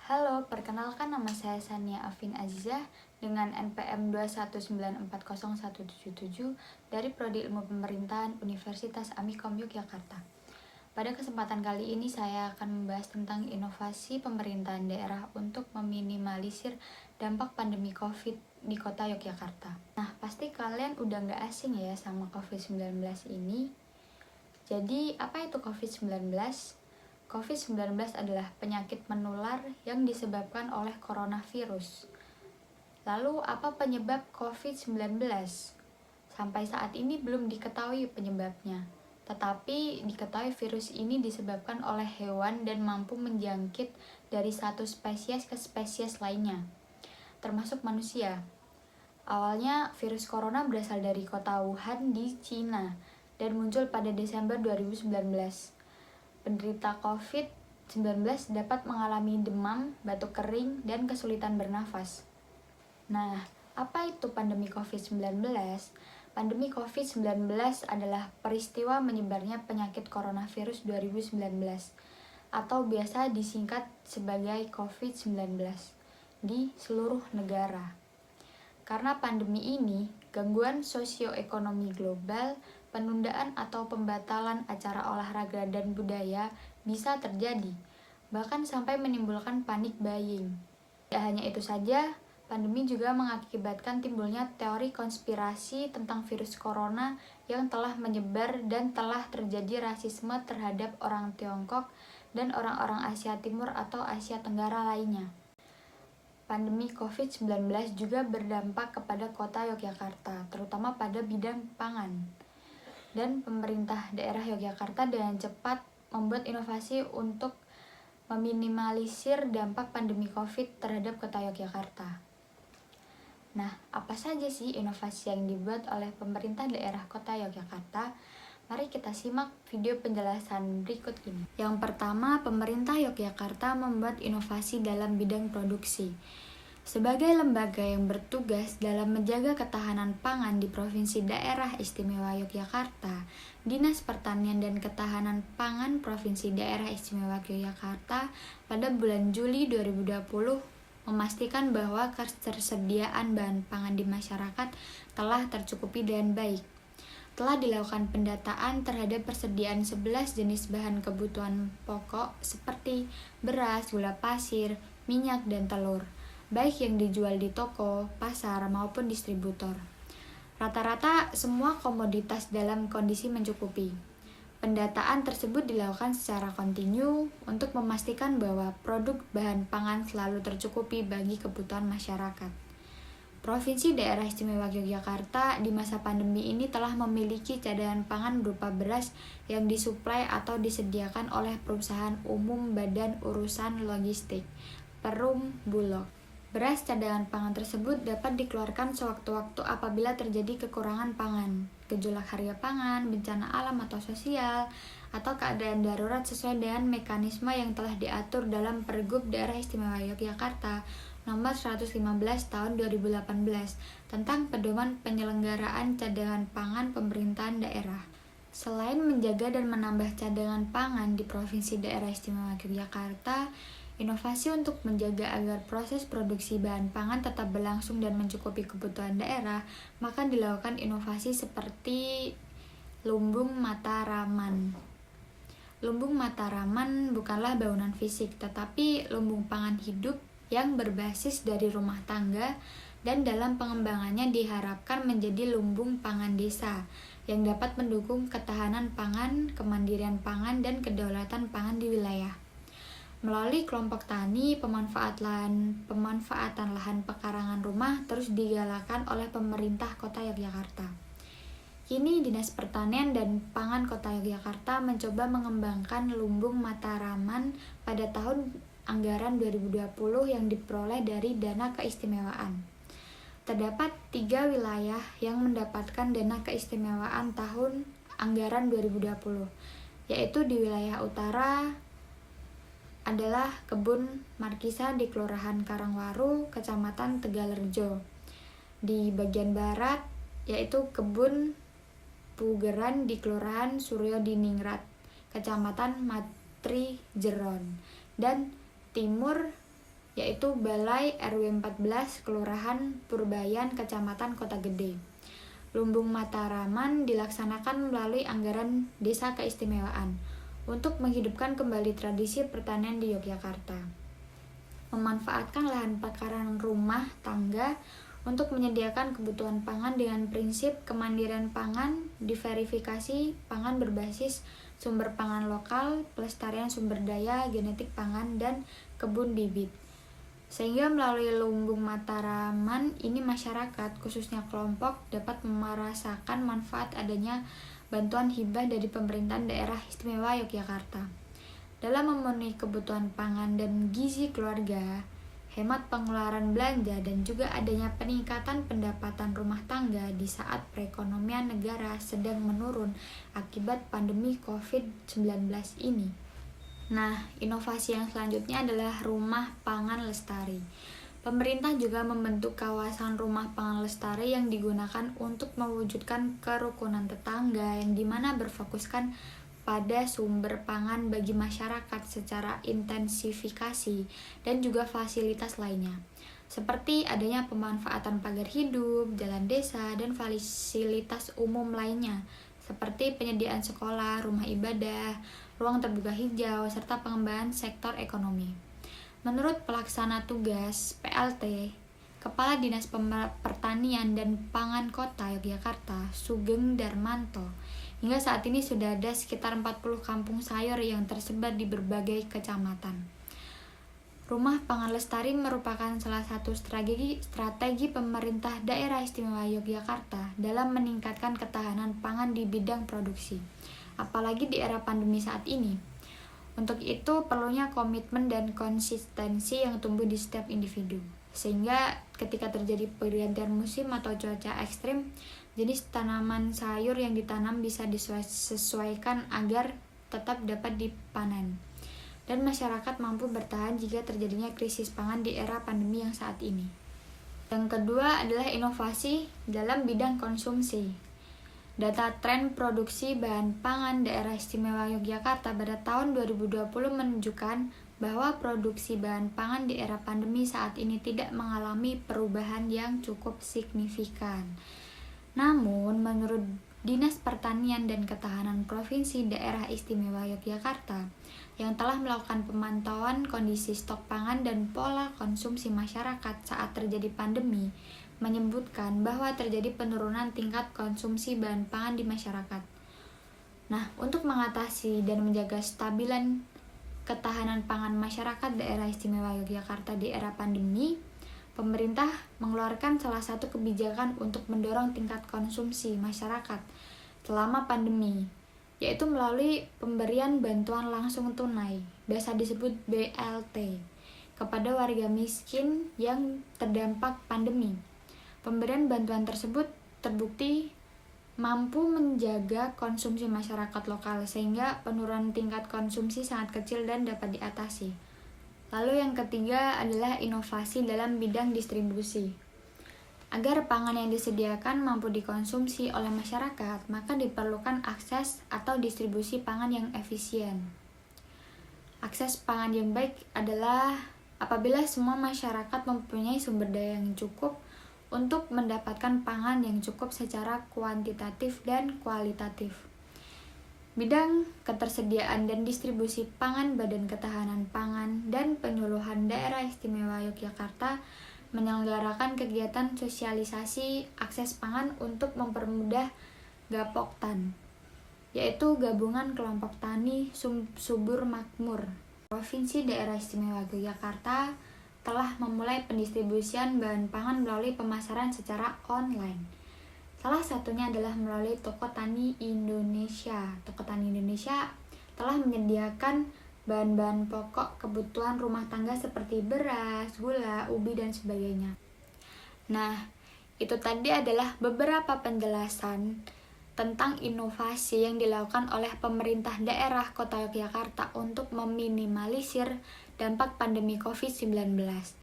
Halo, perkenalkan nama saya Sania Afin Azizah dengan NPM 219401777 dari Prodi Ilmu Pemerintahan Universitas Amikom Yogyakarta. Pada kesempatan kali ini saya akan membahas tentang inovasi pemerintahan daerah untuk meminimalisir dampak pandemi COVID di kota Yogyakarta. Nah, pasti kalian udah nggak asing ya sama COVID-19 ini. Jadi, apa itu COVID-19? COVID-19 adalah penyakit menular yang disebabkan oleh coronavirus. Lalu, apa penyebab COVID-19? Sampai saat ini belum diketahui penyebabnya, tetapi diketahui virus ini disebabkan oleh hewan dan mampu menjangkit dari satu spesies ke spesies lainnya, termasuk manusia. Awalnya, virus corona berasal dari kota Wuhan di Cina dan muncul pada Desember 2019. Penderita COVID-19 dapat mengalami demam, batuk kering, dan kesulitan bernafas. Nah, apa itu pandemi COVID-19? Pandemi COVID-19 adalah peristiwa menyebarnya penyakit coronavirus 2019 atau biasa disingkat sebagai COVID-19 di seluruh negara. Karena pandemi ini, gangguan sosioekonomi global, penundaan atau pembatalan acara olahraga dan budaya bisa terjadi, bahkan sampai menimbulkan panic buying. Tidak hanya itu saja, pandemi juga mengakibatkan timbulnya teori konspirasi tentang virus corona yang telah menyebar dan telah terjadi rasisme terhadap orang Tiongkok dan orang-orang Asia Timur atau Asia Tenggara lainnya. Pandemi COVID-19 juga berdampak kepada kota Yogyakarta, terutama pada bidang pangan. Dan pemerintah daerah Yogyakarta dengan cepat membuat inovasi untuk meminimalisir dampak pandemi COVID terhadap kota Yogyakarta. Nah, apa saja sih inovasi yang dibuat oleh pemerintah daerah kota Yogyakarta? Mari kita simak video penjelasan berikut ini. Yang pertama, pemerintah Yogyakarta membuat inovasi dalam bidang produksi. Sebagai lembaga yang bertugas dalam menjaga ketahanan pangan di Provinsi Daerah Istimewa Yogyakarta, Dinas Pertanian dan Ketahanan Pangan Provinsi Daerah Istimewa Yogyakarta pada bulan Juli 2020 memastikan bahwa ketersediaan bahan pangan di masyarakat telah tercukupi dengan baik. Telah dilakukan pendataan terhadap persediaan 11 jenis bahan kebutuhan pokok seperti beras, gula pasir, minyak, dan telur, baik yang dijual di toko, pasar, maupun distributor. Rata-rata semua komoditas dalam kondisi mencukupi. Pendataan tersebut dilakukan secara kontinu untuk memastikan bahwa produk bahan pangan selalu tercukupi bagi kebutuhan masyarakat. Provinsi Daerah Istimewa Yogyakarta di masa pandemi ini telah memiliki cadangan pangan berupa beras yang disuplai atau disediakan oleh Perusahaan Umum Badan Urusan Logistik Perum Bulog. Beras cadangan pangan tersebut dapat dikeluarkan sewaktu-waktu apabila terjadi kekurangan pangan, gejolak harga pangan, bencana alam atau sosial, atau keadaan darurat sesuai dengan mekanisme yang telah diatur dalam Pergub Daerah Istimewa Yogyakarta Nomor 115 Tahun 2018 tentang pedoman penyelenggaraan cadangan pangan pemerintahan daerah. Selain menjaga dan menambah cadangan pangan di Provinsi Daerah Istimewa Yogyakarta, inovasi untuk menjaga agar proses produksi bahan pangan tetap berlangsung dan mencukupi kebutuhan daerah, maka dilakukan inovasi seperti lumbung mataraman. Lumbung mataraman bukanlah bangunan fisik, tetapi lumbung pangan hidup yang berbasis dari rumah tangga dan dalam pengembangannya diharapkan menjadi lumbung pangan desa yang dapat mendukung ketahanan pangan, kemandirian pangan, dan kedaulatan pangan di wilayah. Melalui kelompok tani, pemanfaatan lahan pekarangan rumah terus digalakkan oleh pemerintah Kota Yogyakarta. Kini Dinas Pertanian dan Pangan Kota Yogyakarta mencoba mengembangkan lumbung mataraman pada tahun anggaran 2020 yang diperoleh dari dana keistimewaan. Terdapat 3 wilayah yang mendapatkan dana keistimewaan tahun anggaran 2020, yaitu di wilayah utara adalah Kebun Markisa di Kelurahan Karangwaru, Kecamatan Tegalrejo. Di bagian barat yaitu Kebun Pugeran di Kelurahan Suryo Diningrat, Kecamatan Matri Jeron. Dan timur yaitu Balai RW 14 Kelurahan Purbayan, Kecamatan Kota Gede. Lumbung Mataraman dilaksanakan melalui anggaran Desa Keistimewaan untuk menghidupkan kembali tradisi pertanian di Yogyakarta. Memanfaatkan lahan pekarangan rumah tangga untuk menyediakan kebutuhan pangan dengan prinsip kemandirian pangan, diverifikasi pangan berbasis sumber pangan lokal, pelestarian sumber daya genetik pangan, dan kebun bibit. Sehingga melalui lumbung Mataraman ini masyarakat, khususnya kelompok, dapat merasakan manfaat adanya bantuan hibah dari pemerintahan daerah istimewa Yogyakarta dalam memenuhi kebutuhan pangan dan gizi keluarga, hemat pengeluaran belanja, dan juga adanya peningkatan pendapatan rumah tangga di saat perekonomian negara sedang menurun akibat pandemi COVID-19 ini. Nah, inovasi yang selanjutnya adalah Rumah Pangan Lestari. Pemerintah juga membentuk kawasan Rumah Pangan Lestari yang digunakan untuk mewujudkan kerukunan tetangga yang dimana berfokuskan pada sumber pangan bagi masyarakat secara intensifikasi dan juga fasilitas lainnya, seperti adanya pemanfaatan pagar hidup, jalan desa, dan fasilitas umum lainnya, seperti penyediaan sekolah, rumah ibadah, ruang terbuka hijau, serta pengembangan sektor ekonomi. Menurut pelaksana tugas PLT, Kepala Dinas Pertanian dan Pangan Kota Yogyakarta, Sugeng Darmanto, hingga saat ini sudah ada sekitar 40 kampung sayur yang tersebar di berbagai kecamatan. Rumah Pangan Lestari merupakan salah satu strategi pemerintah daerah istimewa Yogyakarta dalam meningkatkan ketahanan pangan di bidang produksi, apalagi di era pandemi saat ini. Untuk itu perlunya komitmen dan konsistensi yang tumbuh di setiap individu, sehingga ketika terjadi pergantian musim atau cuaca ekstrim, jenis tanaman sayur yang ditanam bisa disesuaikan agar tetap dapat dipanen, dan masyarakat mampu bertahan jika terjadinya krisis pangan di era pandemi yang saat ini. Yang kedua adalah inovasi dalam bidang konsumsi. Data tren produksi bahan pangan daerah istimewa Yogyakarta pada tahun 2020 menunjukkan bahwa produksi bahan pangan di era pandemi saat ini tidak mengalami perubahan yang cukup signifikan. Namun, menurut Dinas Pertanian dan Ketahanan Provinsi Daerah Istimewa Yogyakarta yang telah melakukan pemantauan kondisi stok pangan dan pola konsumsi masyarakat saat terjadi pandemi, menyebutkan bahwa terjadi penurunan tingkat konsumsi bahan pangan di masyarakat. Nah, untuk mengatasi dan menjaga stabilan ketahanan pangan masyarakat daerah istimewa Yogyakarta di era pandemi, pemerintah mengeluarkan salah satu kebijakan untuk mendorong tingkat konsumsi masyarakat selama pandemi, yaitu melalui pemberian bantuan langsung tunai, biasa disebut BLT, kepada warga miskin yang terdampak pandemi. Pemberian bantuan tersebut terbukti mampu menjaga konsumsi masyarakat lokal sehingga penurunan tingkat konsumsi sangat kecil dan dapat diatasi. Lalu yang ketiga adalah inovasi dalam bidang distribusi. Agar pangan yang disediakan mampu dikonsumsi oleh masyarakat, maka diperlukan akses atau distribusi pangan yang efisien. Akses pangan yang baik adalah apabila semua masyarakat mempunyai sumber daya yang cukup untuk mendapatkan pangan yang cukup secara kuantitatif dan kualitatif. Bidang ketersediaan dan distribusi pangan Badan Ketahanan Pangan dan Penyuluhan Daerah Istimewa Yogyakarta menyelenggarakan kegiatan sosialisasi akses pangan untuk mempermudah Gapoktan, yaitu Gabungan Kelompok Tani Subur Makmur. Provinsi Daerah Istimewa Yogyakarta telah memulai pendistribusian bahan pangan melalui pemasaran secara online. Salah satunya adalah melalui Toko Tani Indonesia. Toko Tani Indonesia telah menyediakan bahan-bahan pokok kebutuhan rumah tangga seperti beras, gula, ubi, dan sebagainya. Nah, itu tadi adalah beberapa penjelasan tentang inovasi yang dilakukan oleh pemerintah daerah Kota Yogyakarta untuk meminimalisir dampak pandemi COVID-19.